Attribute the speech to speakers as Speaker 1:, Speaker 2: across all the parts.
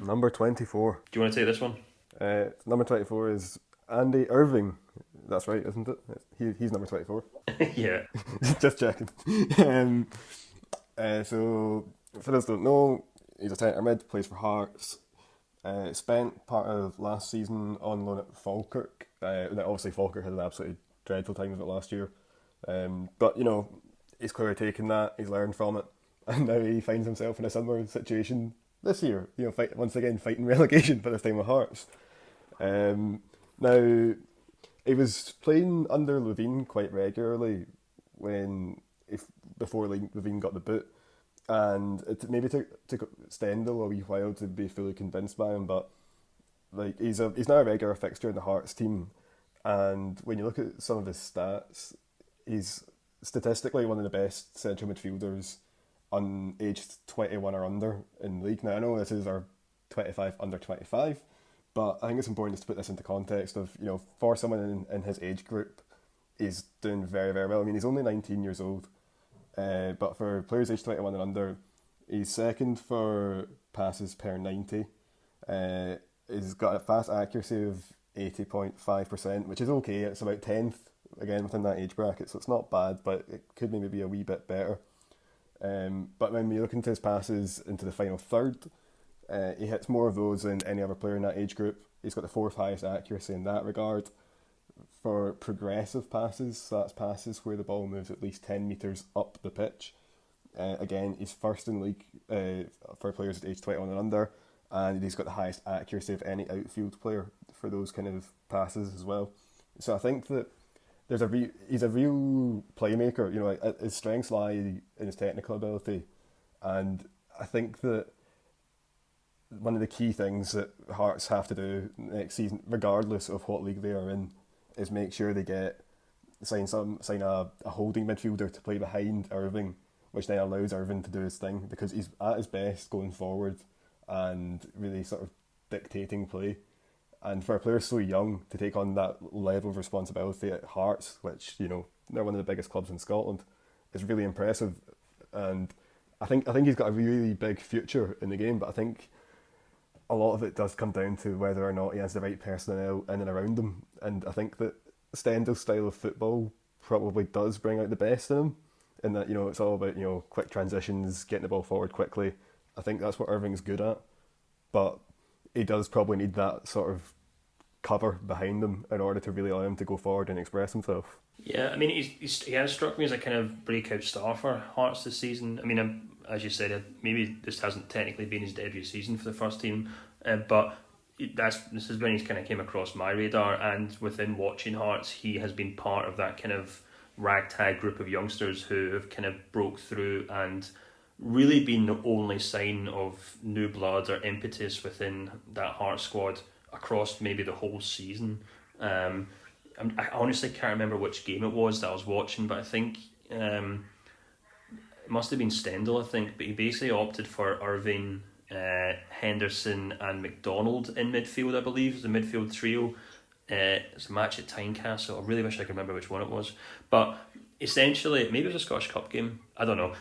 Speaker 1: Number 24.
Speaker 2: Do you want to take this one?
Speaker 1: Number 24 is Andy Irving. That's right, isn't it? He's number 24.
Speaker 2: Yeah.
Speaker 1: Just checking. um, so, for those who don't know, he's a centre mid, plays for Hearts. Spent part of last season on loan at Falkirk. Obviously, Falkirk had an absolutely dreadful time of it last year. But, he's clearly taken that, he's learned from it, and now he finds himself in a similar situation this year. Once again, fighting relegation, but this time with Hearts. Now, he was playing under Levine quite regularly before Levine got the boot, and it maybe took Stendhal a wee while to be fully convinced by him, but he's now a regular fixture in the Hearts team, and when you look at some of his stats, he's statistically one of the best central midfielders on aged 21 or under in the league. Now I know this is our 25 under 25, but I think it's important just to put this into context of, for someone in his age group, he's doing very, very well. I mean, he's only 19 years old, but for players aged 21 and under, he's second for passes per 90. He's got a fast accuracy of 80.5%, which is okay. It's about 10th, again, within that age bracket, so it's not bad, but it could maybe be a wee bit better. But when we look into his passes into the final third, he hits more of those than any other player in that age group. He's got the fourth highest accuracy in that regard. For progressive passes, so that's passes where the ball moves at least 10 metres up the pitch. Again, he's first in the league for players at age 21 and under, and he's got the highest accuracy of any outfield player for those kind of passes as well. So I think that he's a real playmaker. His strengths lie in his technical ability, and I think that one of the key things that Hearts have to do next season, regardless of what league they are in, is make sure they sign a holding midfielder to play behind Irving, which then allows Irving to do his thing, because he's at his best going forward and really sort of dictating play. And for a player so young to take on that level of responsibility at Hearts, which, they're one of the biggest clubs in Scotland, is really impressive. And I think he's got a really big future in the game, but I think a lot of it does come down to whether or not he has the right personnel in and around him. And I think that Stendhal's style of football probably does bring out the best in him, in that, it's all about, quick transitions, getting the ball forward quickly. I think that's what Irving's good at, but he does probably need that sort of cover behind him in order to really allow him to go forward and express himself.
Speaker 2: Yeah, I mean, he has struck me as a kind of breakout star for Hearts this season. I mean, as you said, maybe this hasn't technically been his debut season for the first team, but this is when he's kind of came across my radar, and within watching Hearts, he has been part of that kind of ragtag group of youngsters who have kind of broke through and really been the only sign of new blood or impetus within that Hearts squad across maybe the whole season. I honestly can't remember which game it was that I was watching, but I think it must have been Stendhal, I think, but he basically opted for Irving, Henderson and McDonald in midfield, I believe. It was a midfield trio. It's a match at Tynecastle. I really wish I could remember which one it was. But essentially, maybe it was a Scottish Cup game. I don't know.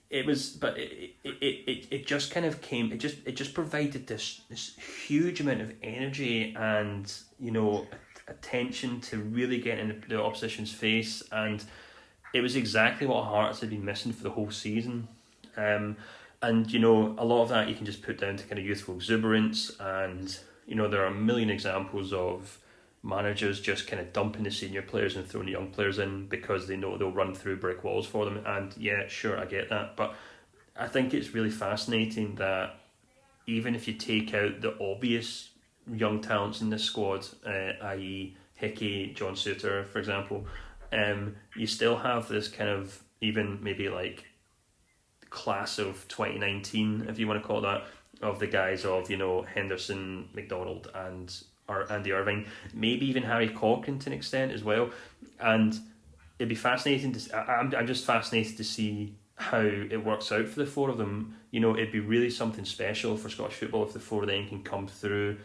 Speaker 2: It was, but it just kind of came. It just provided this huge amount of energy and attention to really get in the opposition's face, and it was exactly what Hearts had been missing for the whole season. And a lot of that you can just put down to kind of youthful exuberance, and there are a million examples of managers just kind of dumping the senior players and throwing the young players in because they know they'll run through brick walls for them. And yeah, sure, I get that, but I think it's really fascinating that even if you take out the obvious young talents in this squad, i.e. Hickey, John Suter, for example, you still have this kind of even maybe like class of 2019, if you want to call it that, of the guys of Henderson, McDonald and Andy Irving, maybe even Harry Cochrane to an extent as well. And it'd be fascinating I'm just fascinated to see how it works out for the four of them. It'd be really something special for Scottish football if the four of them can come through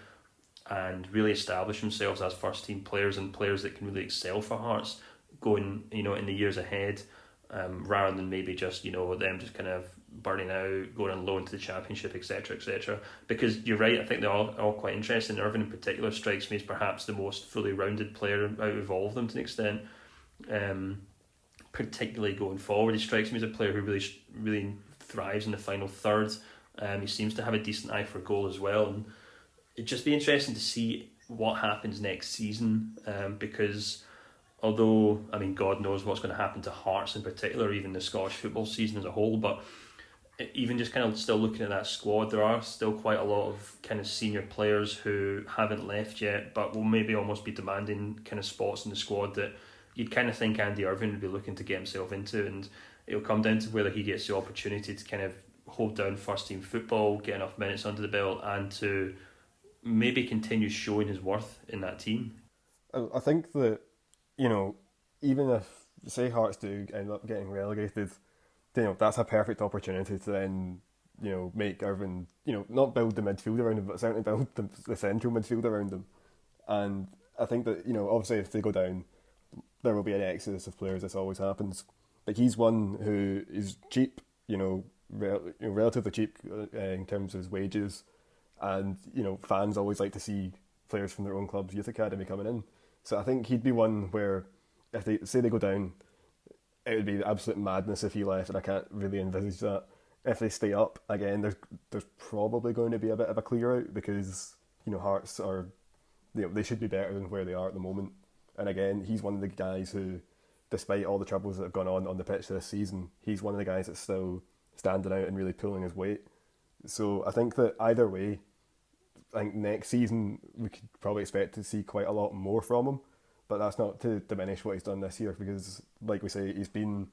Speaker 2: and really establish themselves as first team players and players that can really excel for Hearts going in the years ahead, rather than maybe just them just kind of burning out, going on loan to the Championship, etc., etc. Because you're right, I think they're all quite interesting. Irving in particular strikes me as perhaps the most fully rounded player out of all of them to an extent. Particularly going forward, he strikes me as a player who really thrives in the final third. He seems to have a decent eye for goal as well, and it'd just be interesting to see what happens next season. Because although, I mean, God knows what's going to happen to Hearts in particular, even the Scottish football season as a whole, but even just kind of still looking at that squad, there are still quite a lot of kind of senior players who haven't left yet, but will maybe almost be demanding kind of spots in the squad that you'd kind of think Andy Irving would be looking to get himself into, and it'll come down to whether he gets the opportunity to kind of hold down first team football, get enough minutes under the belt, and to maybe continue showing his worth in that team.
Speaker 1: I think that, even if, say, Hearts do end up getting relegated, that's a perfect opportunity to then, make Irving, not build the midfield around him, but certainly build the central midfield around him. And I think that, obviously if they go down, there will be an exodus of players. This always happens. But he's one who is cheap, relatively cheap in terms of his wages. And, fans always like to see players from their own club's youth academy coming in. So I think he'd be one where, if they say they go down, it would be absolute madness if he left, and I can't really envisage that. If they stay up, again, there's probably going to be a bit of a clear out because, Hearts are, they should be better than where they are at the moment. And again, he's one of the guys who, despite all the troubles that have gone on the pitch this season, he's one of the guys that's still standing out and really pulling his weight. So I think that either way, I think next season we could probably expect to see quite a lot more from him, but that's not to diminish what he's done this year because, like we say, he's been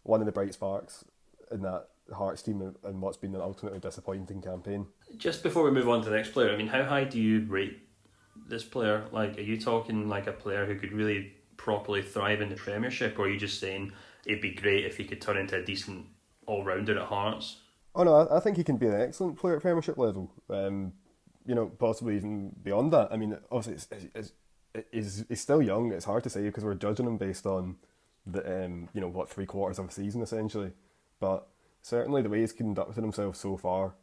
Speaker 1: one of the bright sparks in that Hearts team and what's been an ultimately disappointing campaign.
Speaker 2: Just before we move on to the next player, I mean, how high do you rate this player? Like, are you talking like a player who could really properly thrive in the Premiership, or are you just saying it'd be great if he could turn into a decent all-rounder at Hearts?
Speaker 1: Oh no, I think he can be an excellent player at Premiership level. Possibly even beyond that. I mean, obviously, he's still young. It's hard to say because we're judging him based on the 3/4 of a season essentially. But certainly the way he's conducted himself so far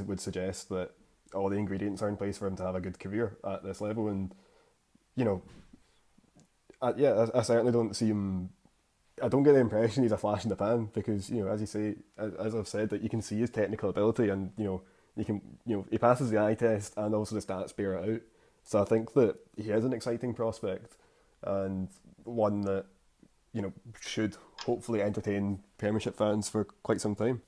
Speaker 1: would suggest that all the ingredients are in place for him to have a good career at this level. And I certainly don't see him. I don't get the impression he's a flash in the pan because as you say, as I've said, that you can see his technical ability and you can he passes the eye test and also the stats bear it out. So I think that he is an exciting prospect and one that should hopefully entertain Premiership fans for quite some time.